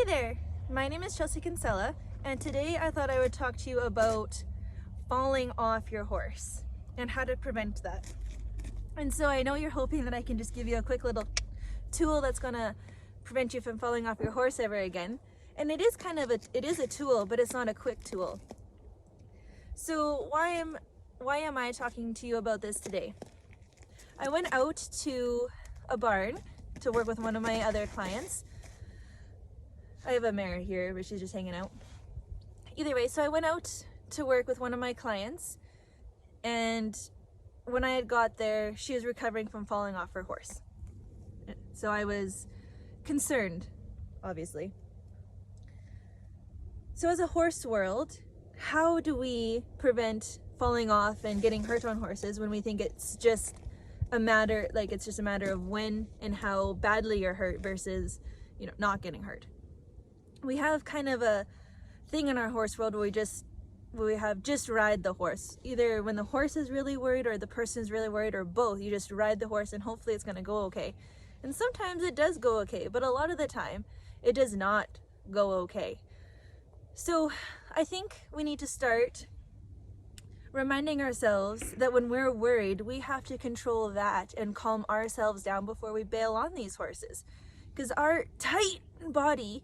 Hey there, my name is Chelsea Kinsella, and today I thought I would talk to you about falling off your horse and how to prevent that. And so I know you're hoping that I can just give you a quick little tool that's gonna prevent you from falling off your horse ever again. And it is a tool, but it's not a quick tool. So why am I talking to you about this today? I went out to a barn to work with one of my other clients. I have a mare here, but she's just hanging out. Either way, so I went out to work with one of my clients, and when I had got there, she was recovering from falling off her horse. So I was concerned, obviously. So as a horse world, how do we prevent falling off and getting hurt on horses when we think it's just a matter of when and how badly you're hurt versus, not getting hurt? We have kind of a thing in our horse world where we have just ride the horse. Either when the horse is really worried or the person is really worried, or both. You just ride the horse and hopefully it's going to go okay. And sometimes it does go okay, but a lot of the time it does not go okay. So I think we need to start reminding ourselves that when we're worried, we have to control that and calm ourselves down before we bail on these horses. Because our tight body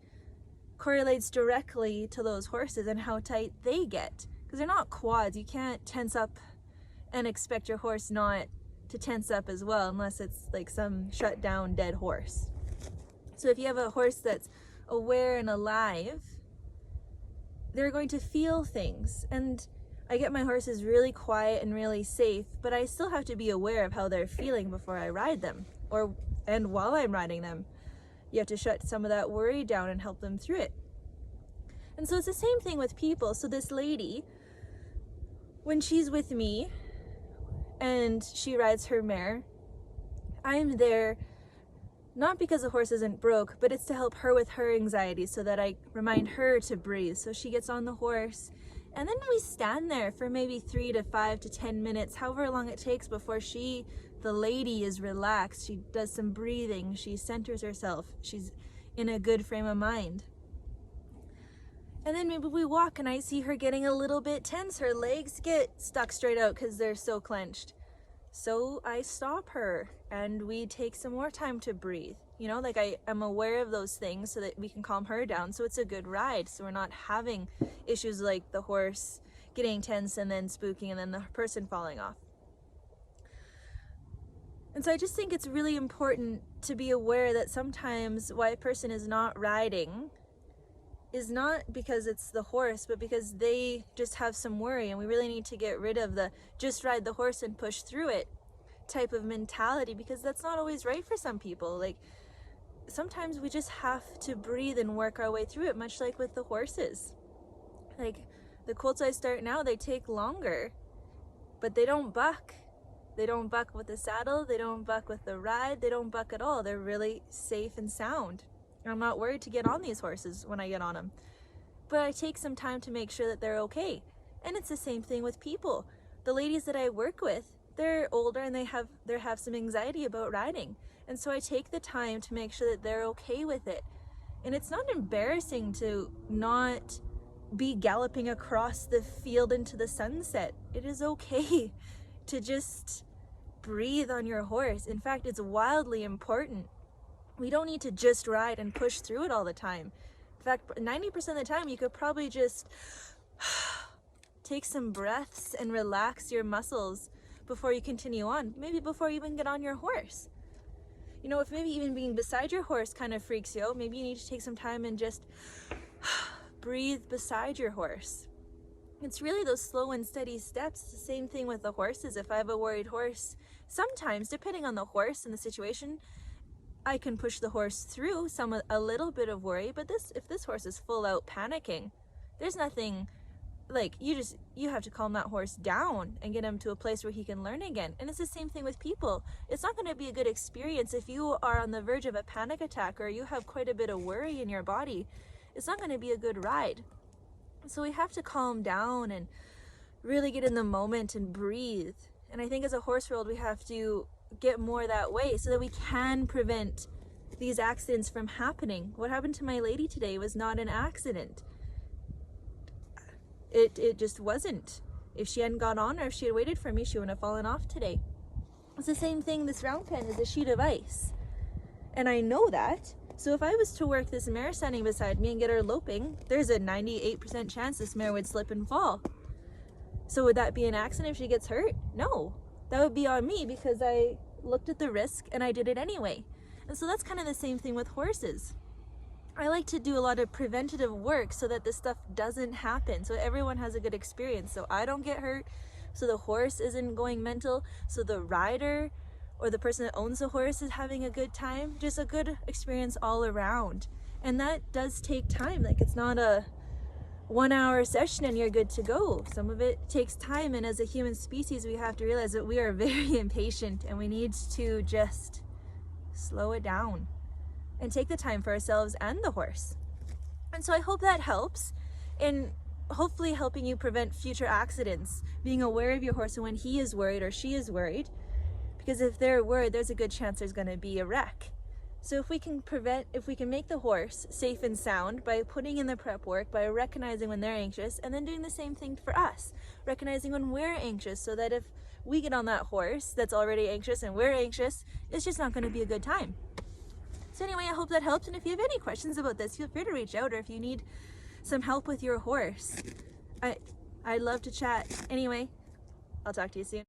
correlates directly to those horses and how tight they get, because they're not quads. You can't tense up and expect your horse not to tense up as well, unless it's like some shut down dead horse. So if you have a horse that's aware and alive, they're going to feel things. And I get my horses really quiet and really safe, but I still have to be aware of how they're feeling before I ride them, and while I'm riding them. You have to shut some of that worry down and help them through it. And so it's the same thing with people. So this lady, when she's with me and she rides her mare, I'm there not because the horse isn't broke, but it's to help her with her anxiety, so that I remind her to breathe. So she gets on the horse, and then we stand there for maybe 3 to 5 to 10 minutes, however long it takes, before the lady is relaxed. She does some breathing, she centers herself, she's in a good frame of mind. And then maybe we walk and I see her getting a little bit tense. Her legs get stuck straight out because they're so clenched. So I stop her and we take some more time to breathe. I am aware of those things so that we can calm her down, so it's a good ride, so we're not having issues like the horse getting tense and then spooking and then the person falling off. And so I just think it's really important to be aware that sometimes why a person is not riding is not because it's the horse, but because they just have some worry, and we really need to get rid of the just ride the horse and push through it type of mentality, because that's not always right for some people. Sometimes we just have to breathe and work our way through it, much like with the horses. The colts I start now, they take longer, but they don't buck. They don't buck with the saddle, they don't buck with the ride, they don't buck at all. They're really safe and sound. I'm not worried to get on these horses when I get on them. But I take some time to make sure that they're okay. And it's the same thing with people. The ladies that I work with, they're older and they have some anxiety about riding. And so I take the time to make sure that they're okay with it. And it's not embarrassing to not be galloping across the field into the sunset. It is okay to just breathe on your horse. In fact, it's wildly important. We don't need to just ride and push through it all the time. In fact, 90% of the time, you could probably just take some breaths and relax your muscles before you continue on. Maybe before you even get on your horse. If maybe even being beside your horse kind of freaks you out, maybe you need to take some time and just breathe beside your horse. It's really those slow and steady steps. The same thing with the horses. If I have a worried horse, sometimes, depending on the horse and the situation, I can push the horse through a little bit of worry. But if this horse is full out panicking, there's nothing, you have to calm that horse down and get him to a place where he can learn again. And it's the same thing with people. It's not going to be a good experience if you are on the verge of a panic attack or you have quite a bit of worry in your body. It's not going to be a good ride. So we have to calm down and really get in the moment and breathe. And I think as a horse world, we have to get more that way so that we can prevent these accidents from happening. What happened to my lady today was not an accident. It just wasn't. If she hadn't got on, or if she had waited for me, she wouldn't have fallen off today. It's the same thing. This round pen is a sheet of ice, and I know that. So if I was to work this mare standing beside me and get her loping, there's a 98% chance this mare would slip and fall. So would that be an accident if she gets hurt? No, that would be on me because I looked at the risk and I did it anyway. And so that's kind of the same thing with horses. I like to do a lot of preventative work so that this stuff doesn't happen, so everyone has a good experience, so I don't get hurt, so the horse isn't going mental, so the rider or the person that owns the horse is having a good time. Just a good experience all around. And that does take time. Like, it's not a 1 hour session and you're good to go. Some of it takes time, and as a human species we have to realize that we are very impatient and we need to just slow it down and take the time for ourselves and the horse. And so I hope that helps in hopefully helping you prevent future accidents, being aware of your horse and when he is worried or she is worried, because if they're worried, there's a good chance there's going to be a wreck. So if we can make the horse safe and sound by putting in the prep work, by recognizing when they're anxious, and then doing the same thing for us, recognizing when we're anxious, so that if we get on that horse that's already anxious and we're anxious, it's just not going to be a good time. So anyway, I hope that helps, and if you have any questions about this, feel free to reach out, or if you need some help with your horse, I'd love to chat. Anyway, I'll talk to you soon.